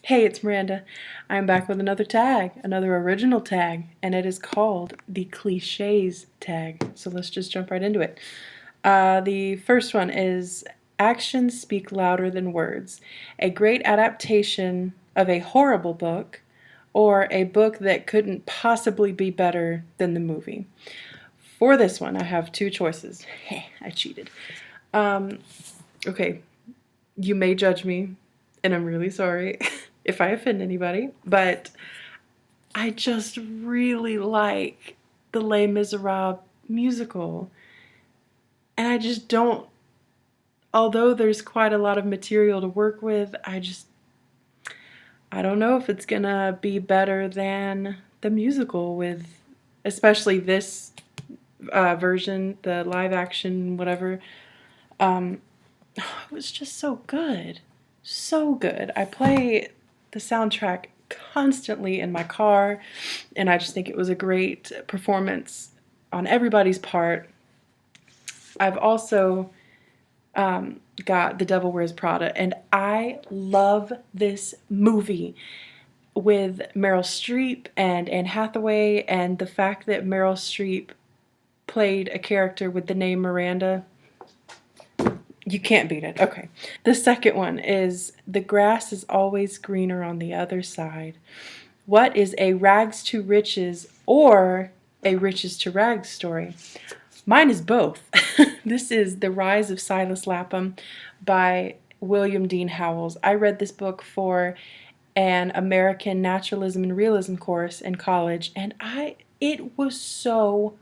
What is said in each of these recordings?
Hey, it's Miranda. I'm back with another tag, another original tag, and it is called the Cliches tag. So let's just jump right into it. The first one is Actions Speak Louder Than Words, a great adaptation of a horrible book, or a book that couldn't possibly be better than the movie. For this one, I have two choices. I cheated. Um, okay, you may judge me, and I'm really sorry if I offend anybody, but I just really like the Les Miserables musical. And I just don't, although there's quite a lot of material to work with, I don't know if it's gonna be better than the musical with, especially this version, the live action, whatever. Um, it was just so good. So good. I play the soundtrack constantly in my car, and I just think it was a great performance on everybody's part. I've also got The Devil Wears Prada, and I love this movie with Meryl Streep and Anne Hathaway, and the fact that Meryl Streep played a character with the name Miranda. You can't beat it. Okay. The second one is The Grass is Always Greener on the Other Side. What is a rags to riches or a riches to rags story? Mine is both. This is The Rise of Silas Lapham by William Dean Howells. I read this book for an American Naturalism and Realism course in college, and it was so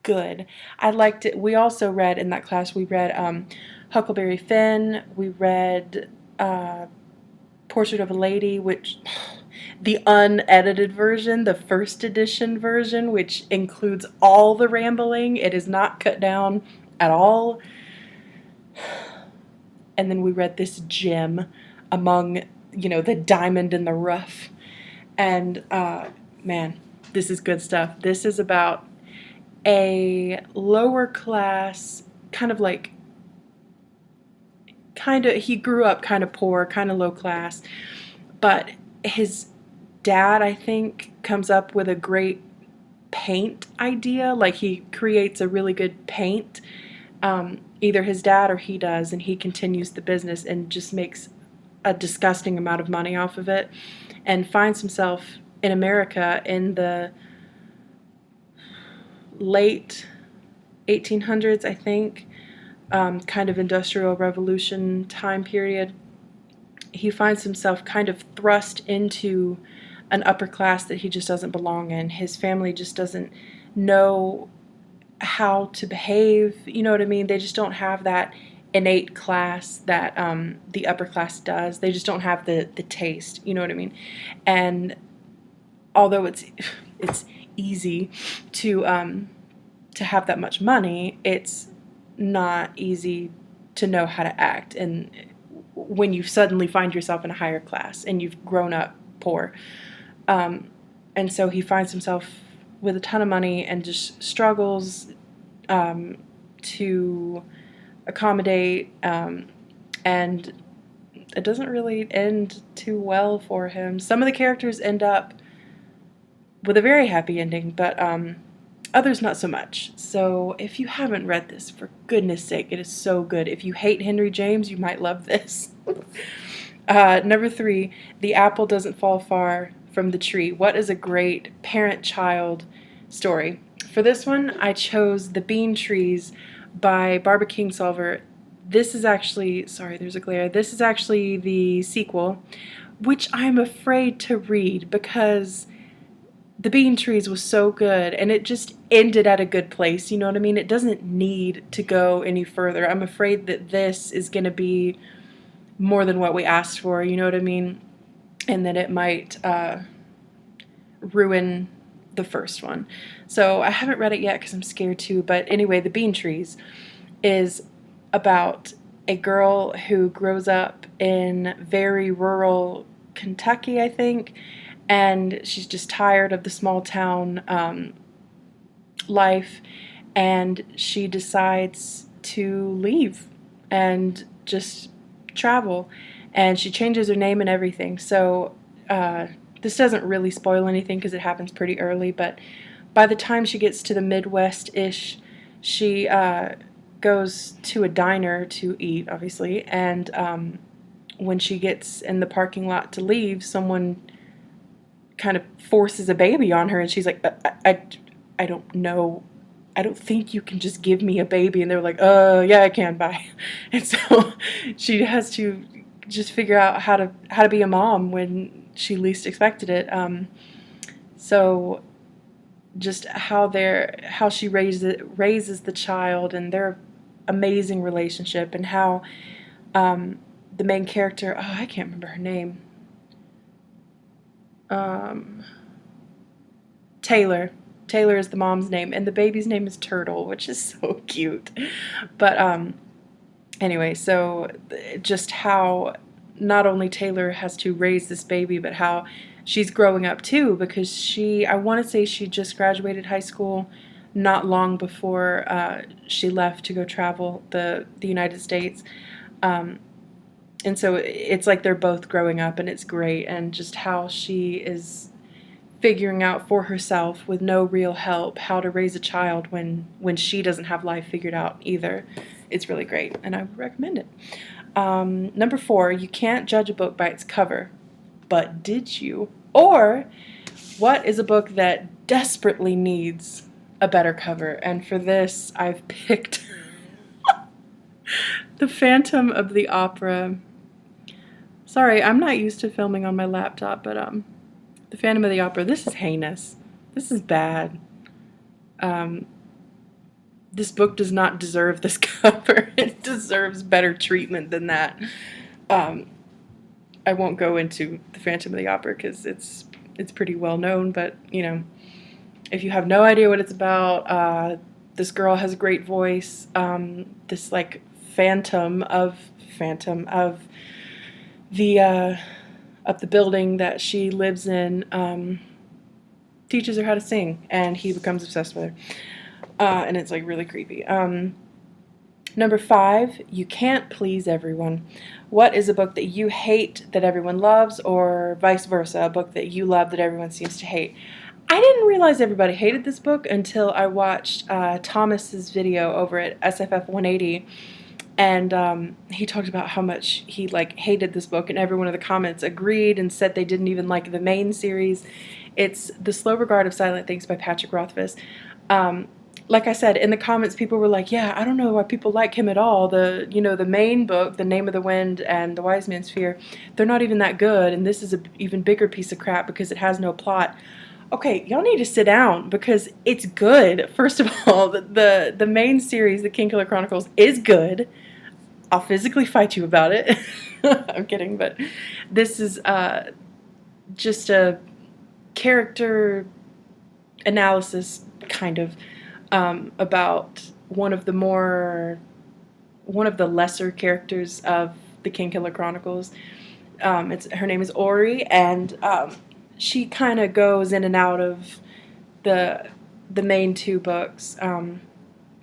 good. I liked it. We also read in that class, we read Huckleberry Finn, we read Portrait of a Lady, which the unedited version, the first edition version, which includes all the rambling. It is not cut down at all. And then we read this gem among, the diamond in the rough. And man, this is good stuff. This is about a lower class, he grew up kind of poor, kind of low class, but his dad, I think, comes up with a great paint idea. Like, he creates a really good paint. Either his dad or he does, and he continues the business and just makes a disgusting amount of money off of it, and finds himself in America in the late 1800s, I think, kind of industrial revolution time period. He finds himself kind of thrust into an upper class that he just doesn't belong in. His family just doesn't know how to behave, you know what I mean? They just don't have that innate class that the upper class does. They just don't have the taste, you know what I mean? And although it's easy to have that much money, it's not easy to know how to act. And when you suddenly find yourself in a higher class and you've grown up poor. And so he finds himself with a ton of money and just struggles to accommodate, and it doesn't really end too well for him. Some of the characters end up with a very happy ending, but others not so much. So if you haven't read this, for goodness sake, it is so good. If you hate Henry James, you might love this. Number 3, The Apple Doesn't Fall Far from the Tree. What is a great parent-child story? For this one, I chose The Bean Trees by Barbara Kingsolver. This is actually, sorry, there's a glare. This is actually the sequel, which I'm afraid to read because The Bean Trees was so good, and it just ended at a good place, you know what I mean? It doesn't need to go any further. I'm afraid that this is going to be more than what we asked for, you know what I mean? And that it might ruin the first one. So I haven't read it yet because I'm scared to, but anyway, The Bean Trees is about a girl who grows up in very rural Kentucky, I think, and she's just tired of the small town life, and she decides to leave and just travel, and she changes her name and everything. So this doesn't really spoil anything because it happens pretty early, but by the time she gets to the Midwest-ish, she goes to a diner to eat, obviously, and when she gets in the parking lot to leave, someone kind of forces a baby on her, and she's like, I don't know. I don't think you can just give me a baby. And they're like, yeah, I can, bye. And so she has to just figure out how to be a mom when she least expected it. So just how she raises the child, and their amazing relationship, and how the main character, I can't remember her name, Taylor is the mom's name, and the baby's name is Turtle, which is so cute. But anyway, so just how not only Taylor has to raise this baby, but how she's growing up too, because I want to say she just graduated high school not long before she left to go travel the United States. And so it's like they're both growing up, and it's great, and just how she is figuring out for herself with no real help how to raise a child when she doesn't have life figured out either. It's really great, and I would recommend it. Number 4, you can't judge a book by its cover, but did you? Or what is a book that desperately needs a better cover? And for this, I've picked The Phantom of the Opera. Sorry, I'm not used to filming on my laptop, but The Phantom of the Opera, this is heinous. This is bad. This book does not deserve this cover. It deserves better treatment than that. I won't go into The Phantom of the Opera because it's pretty well known, but you know, if you have no idea what it's about, this girl has a great voice. This like phantom of the building that she lives in teaches her how to sing, and he becomes obsessed with her. And it's like really creepy. Number 5, you can't please everyone. What is a book that you hate that everyone loves, or vice versa, a book that you love that everyone seems to hate? I didn't realize everybody hated this book until I watched Thomas's video over at SFF 180, and he talked about how much he hated this book, and everyone in the comments agreed and said they didn't even like the main series. It's The Slow Regard of Silent Things by Patrick Rothfuss. Like I said, in the comments, people were like, yeah, I don't know why people like him at all. The main book, The Name of the Wind and The Wise Man's Fear, they're not even that good, and this is an even bigger piece of crap because it has no plot. Okay, y'all need to sit down because it's good. First of all, the main series, The Kingkiller Chronicles, is good. I'll physically fight you about it. I'm kidding, but this is just a character analysis kind of about one of the lesser characters of the Kingkiller Chronicles. Her name is Ori, and she kind of goes in and out of the main 2 books.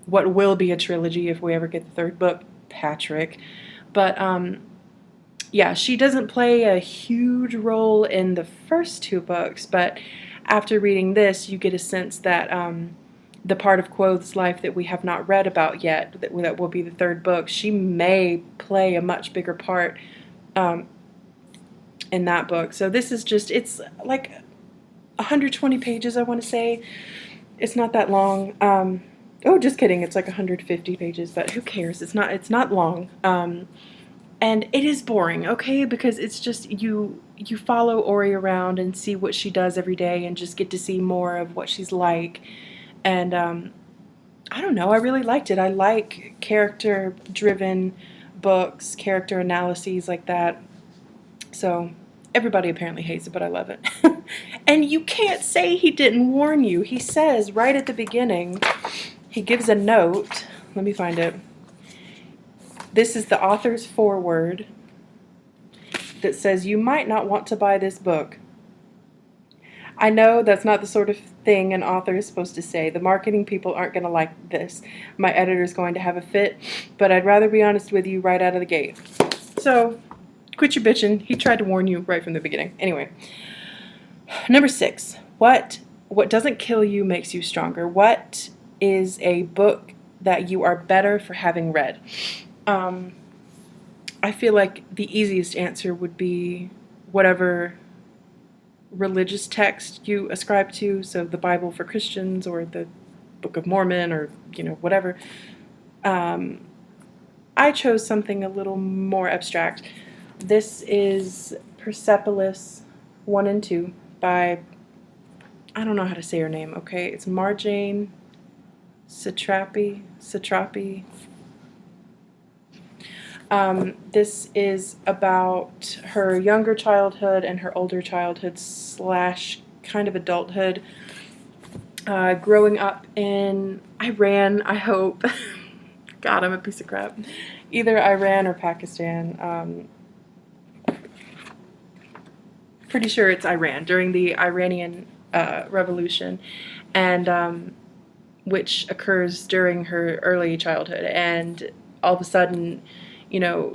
What will be a trilogy if we ever get the 3rd book, Patrick. But yeah, she doesn't play a huge role in the first 2 books, but after reading this, you get a sense that the part of Quoth's life that we have not read about yet, that will be the 3rd book, she may play a much bigger part in that book. So this is just, it's like 120 pages, I want to say. It's not that long. Oh, just kidding, it's like 150 pages, but who cares? It's not long. And it is boring, okay? Because it's just, you follow Ori around and see what she does every day and just get to see more of what she's like. And I don't know, I really liked it. I like character-driven books, character analyses like that. So everybody apparently hates it, but I love it. And you can't say he didn't warn you. He says right at the beginning, he gives a note. Let me find it. This is the author's foreword that says, "You might not want to buy this book. I know that's not the sort of thing an author is supposed to say. The marketing people aren't going to like this. My editor's going to have a fit, but I'd rather be honest with you right out of the gate." So, Quit your bitching. He tried to warn you right from the beginning. Anyway, number 6. What doesn't kill you makes you stronger. What is a book that you are better for having read? I feel like the easiest answer would be whatever religious text you ascribe to, so the Bible for Christians or the Book of Mormon or, whatever. I chose something a little more abstract. This is Persepolis 1 and 2 by, I don't know how to say her name, okay? It's Marjane Satrapi. This is about her younger childhood and her older childhood / kind of adulthood, growing up in Iran, I hope. God, I'm a piece of crap. Either Iran or Pakistan. Pretty sure it's Iran, during the Iranian Revolution, and which occurs during her early childhood. And all of a sudden,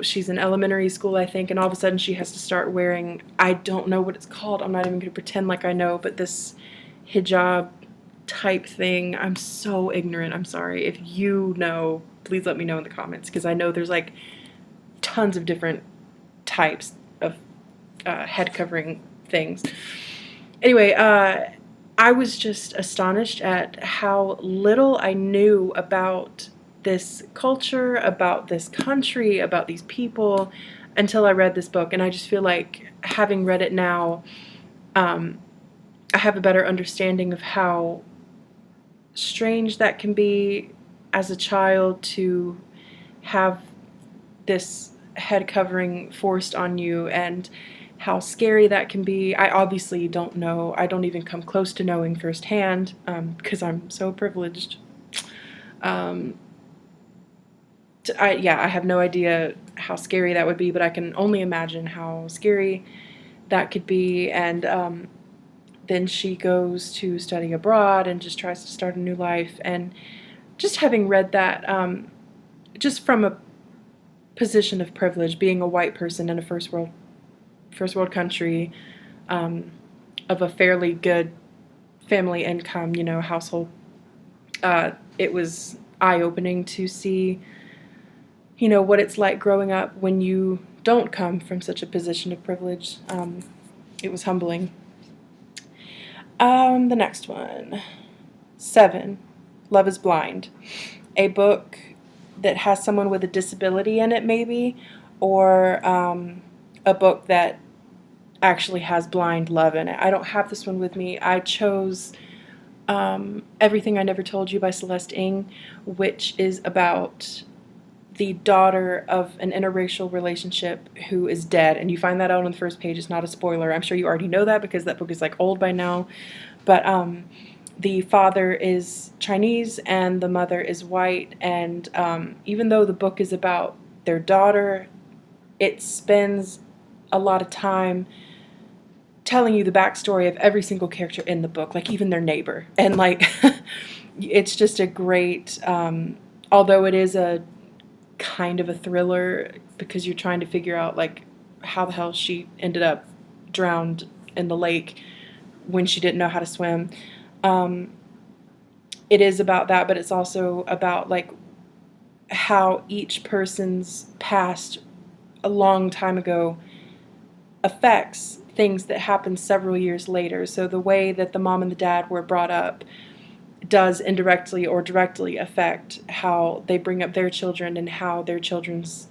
she's in elementary school, I think, and all of a sudden she has to start wearing, I don't know what it's called, I'm not even going to pretend like I know, but this hijab type thing. I'm so ignorant, I'm sorry. If you know, please let me know in the comments, because I know there's like tons of different types of head covering things. Anyway, I was just astonished at how little I knew about this culture, about this country, about these people, until I read this book. And I just feel like, having read it now, I have a better understanding of how strange that can be as a child, to have this head covering forced on you, and how scary that can be. I obviously don't know. I don't even come close to knowing firsthand, because I'm so privileged. I have no idea how scary that would be, but I can only imagine how scary that could be. And then she goes to study abroad and just tries to start a new life. And just having read that, just from a position of privilege, being a white person in a first world country, of a fairly good family income, household, it was eye-opening to see, what it's like growing up when you don't come from such a position of privilege. It was humbling. The next one, 7, Love is Blind, a book that has someone with a disability in it, maybe, or a book that actually has blind love in it. I don't have this one with me. I chose Everything I Never Told You by Celeste Ng, which is about the daughter of an interracial relationship who is dead. And you find that out on the first page. It's not a spoiler. I'm sure you already know that, because that book is like old by now. But the father is Chinese and the mother is white. And even though the book is about their daughter, it spends a lot of time telling you the backstory of every single character in the book, like even their neighbor. And like, it's just a great, although it is a kind of a thriller, because you're trying to figure out like how the hell she ended up drowned in the lake when she didn't know how to swim. It is about that, but it's also about like how each person's past a long time ago affects things that happen several years later. So the way that the mom and the dad were brought up does indirectly or directly affect how they bring up their children, and how their children's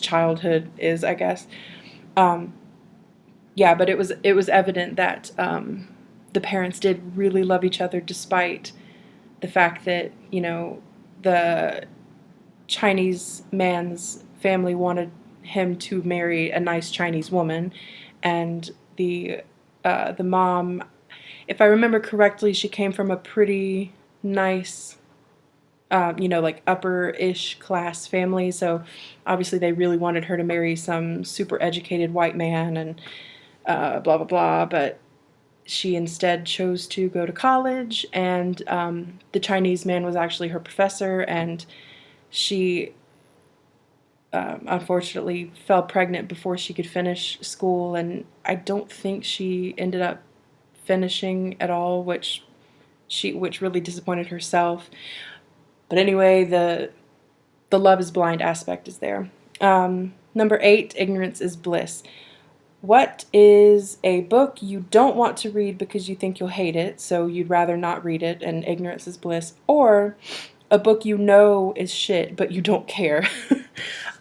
childhood is, I guess. But it was evident that the parents did really love each other, despite the fact that, the Chinese man's family wanted him to marry a nice Chinese woman, and the mom, if I remember correctly, she came from a pretty nice, like upper-ish class family, so obviously they really wanted her to marry some super educated white man, and blah, blah, blah, but she instead chose to go to college, and the Chinese man was actually her professor, and she unfortunately fell pregnant before she could finish school, and I don't think she ended up finishing at all, which really disappointed herself. But anyway, the love is blind aspect is there. Number 8, ignorance is bliss. What is a book you don't want to read because you think you'll hate it, so you'd rather not read it, and ignorance is bliss? Or a book you know is shit, but you don't care.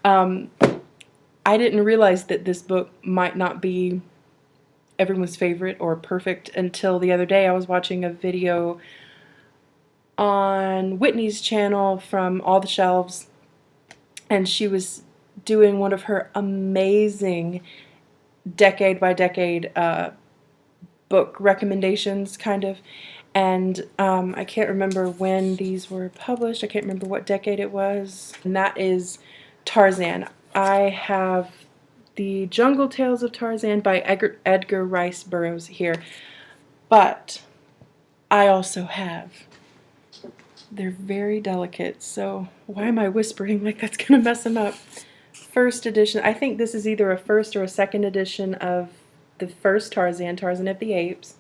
um, I didn't realize that this book might not be everyone's favorite or perfect until the other day. I was watching a video on Whitney's channel from All the Shelves, and she was doing one of her amazing decade by decade book recommendations, kind of. And I can't remember when these were published. I can't remember what decade it was. And that is Tarzan. I have The Jungle Tales of Tarzan by Edgar Rice Burroughs here. But I also have, they're very delicate, so why am I whispering like that's going to mess them up? First edition. I think this is either a first or a second edition of the first Tarzan, Tarzan of the Apes.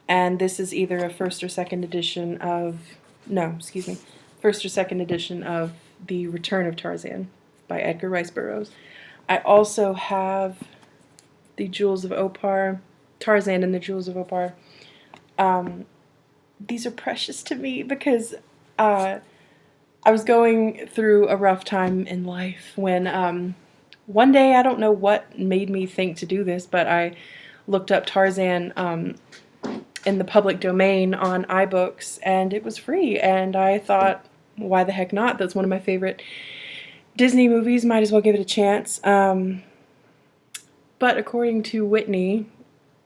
And this is either a first or second edition of, no, excuse me, first or second edition of The Return of Tarzan by Edgar Rice Burroughs. I also have The Jewels of Opar, Tarzan and the Jewels of Opar. These are precious to me because I was going through a rough time in life when one day, I don't know what made me think to do this, but I looked up Tarzan in the public domain on iBooks, and it was free, and I thought, why the heck not? That's one of my favorite Disney movies, might as well give it a chance. But according to Whitney,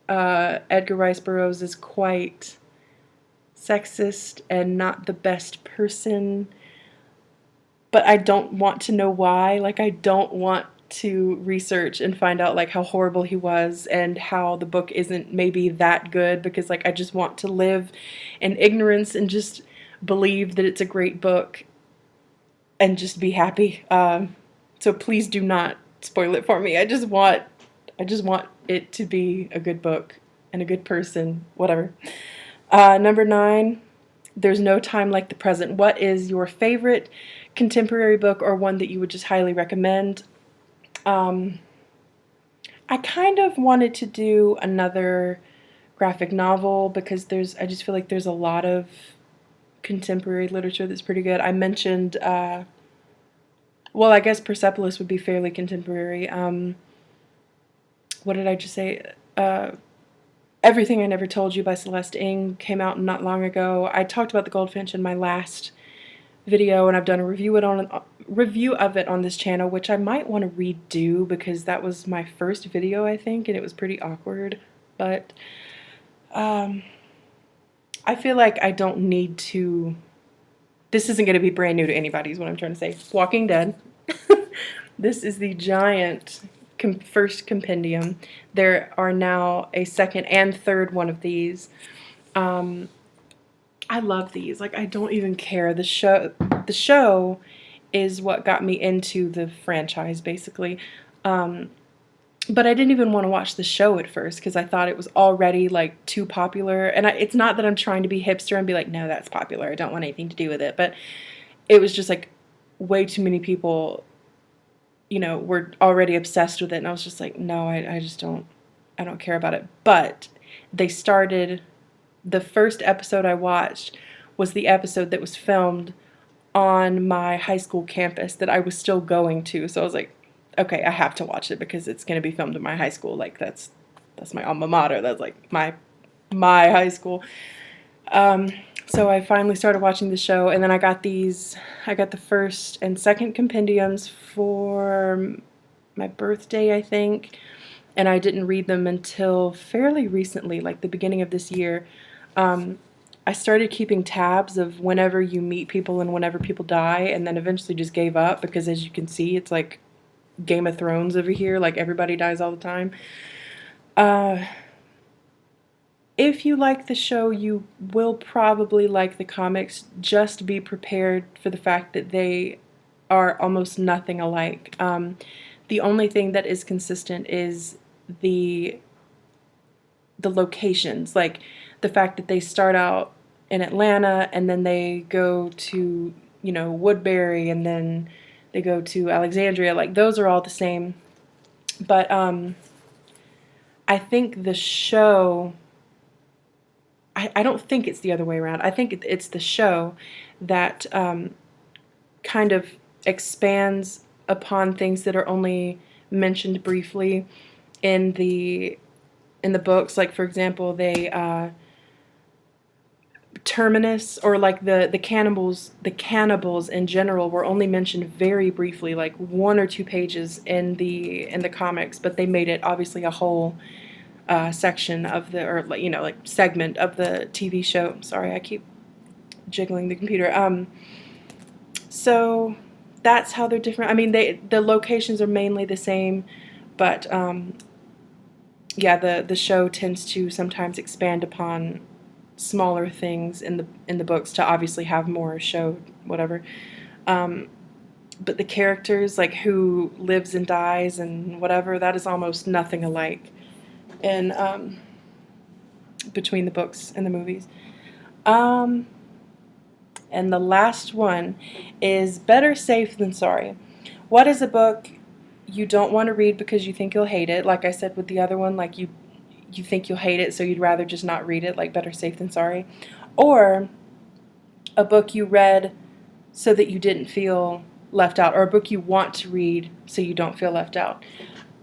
Edgar Rice Burroughs is quite sexist and not the best person, but I don't want to know why. Like, I don't want to research and find out like how horrible he was and how the book isn't maybe that good, because like I just want to live in ignorance and just believe that it's a great book and just be happy. So please do not spoil it for me. I just want it to be a good book and a good person, whatever. Number 9, There's No Time Like the Present. What is your favorite contemporary book, or one that you would just highly recommend? I kind of wanted to do another graphic novel because I just feel like there's a lot of contemporary literature that's pretty good. I mentioned, well, I guess Persepolis would be fairly contemporary. What did I just say? Everything I Never Told You by Celeste Ng came out not long ago. I talked about The Goldfinch in my last video, and I've done a review of it on this channel, which I might want to redo because that was my first video, I think, and it was pretty awkward. But I feel like I don't need to. This isn't going to be brand new to anybody, is what I'm trying to say. Walking Dead. This is the giant first compendium. There are now a second and third one of these. I love these. Like, I don't even care. The show is what got me into the franchise, basically. But I didn't even want to watch the show at first because I thought it was already like too popular. And it's not that I'm trying to be hipster and be like, no, that's popular, I don't want anything to do with it. But it was just like way too many people, were already obsessed with it. And I was just like, no, I don't care about it. But they started. The first episode I watched was the episode that was filmed on my high school campus that I was still going to. So I was like, okay, I have to watch it because it's going to be filmed in my high school. Like, that's my alma mater. That's like my high school. So I finally started watching the show, and then I got the first and second compendiums for my birthday, I think. And I didn't read them until fairly recently, like the beginning of this year. I started keeping tabs of whenever you meet people and whenever people die, and then eventually just gave up because, as you can see, it's like Game of Thrones over here. Like, everybody dies all the time. If you like the show, you will probably like the comics. Just be prepared for the fact that they are almost nothing alike. The only thing that is consistent is the locations, like the fact that they start out in Atlanta and then they go to, you know, Woodbury, and then they go to Alexandria. Like, those are all the same. But I think the show, I don't think it's the other way around. I think it's the show that kind of expands upon things that are only mentioned briefly in the books. Like, for example, they Terminus, or like the cannibals in general were only mentioned very briefly, like 1 or 2 pages in the comics, but they made it obviously a whole section of the, or, you know, like segment of the TV show. Sorry, I keep jiggling the computer. So that's how they're different. I mean, the locations are mainly the same, but yeah, the show tends to sometimes expand upon smaller things in the books to obviously have more show, whatever. But the characters, like who lives and dies and whatever, that is almost nothing alike in between the books and the movies. And the last one is Better Safe Than Sorry. What is a book you don't want to read because you think you'll hate it? Like I said with the other one, like you think you'll hate it, so you'd rather just not read it, like Better Safe Than Sorry. Or a book you read so that you didn't feel left out, or a book you want to read so you don't feel left out.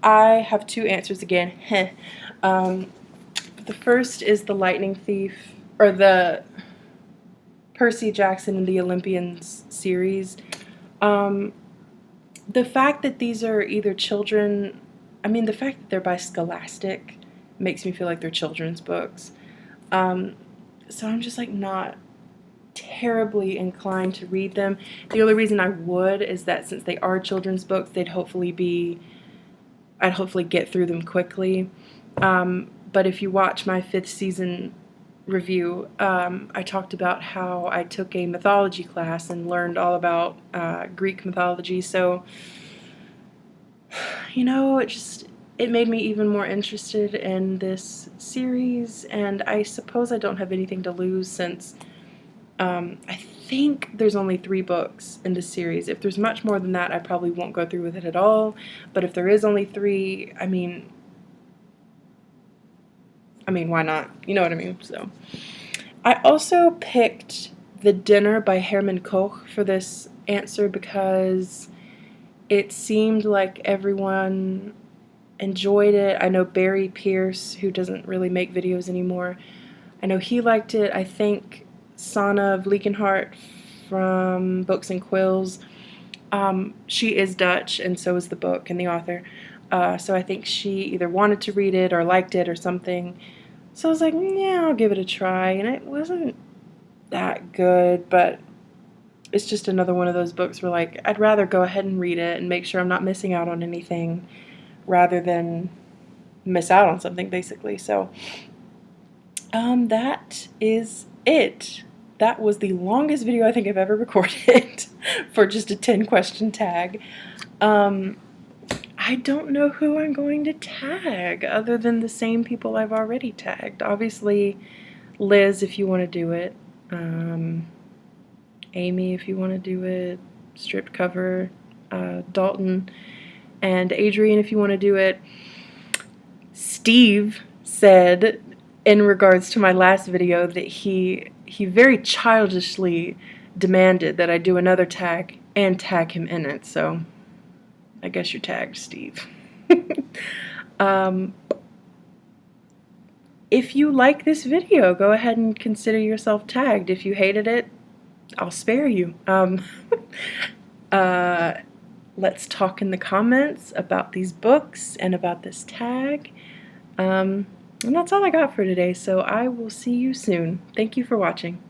I have 2 answers again. The first is The Lightning Thief, or the Percy Jackson and the Olympians series. The fact that these are either children, I mean, the fact that they're by Scholastic makes me feel like they're children's books. So I'm just like not terribly inclined to read them. The only reason I would is that since they are children's books, I'd hopefully get through them quickly. But if you watch my 5th season review, I talked about how I took a mythology class and learned all about Greek mythology. So, you know, it made me even more interested in this series, and I suppose I don't have anything to lose since I think there's only 3 books in this series. If there's much more than that, I probably won't go through with it at all. But if there is only 3, I mean, why not? You know what I mean? So, I also picked The Dinner by Herman Koch for this answer because it seemed like everyone enjoyed it. I know Barry Pierce, who doesn't really make videos anymore, I know he liked it. I think Sanne Vliegenhart from Books and Quills, she is Dutch, and so is the book and the author. So I think she either wanted to read it or liked it or something. So I was like, yeah, I'll give it a try. And it wasn't that good, but it's just another one of those books where, like, I'd rather go ahead and read it and make sure I'm not missing out on anything rather than miss out on something, basically. So that is it. That was the longest video I think I've ever recorded for just a 10-question tag. I don't know who I'm going to tag other than the same people I've already tagged. Obviously, Liz, if you want to do it. Amy, if you want to do it. Stripped Cover. Dalton. And Adrian, if you want to do it. Steve said, in regards to my last video, that he very childishly demanded that I do another tag and tag him in it, so I guess you're tagged, Steve. If you like this video, go ahead and consider yourself tagged. If you hated it, I'll spare you. Let's talk in the comments about these books and about this tag. And that's all I got for today, so I will see you soon. Thank you for watching.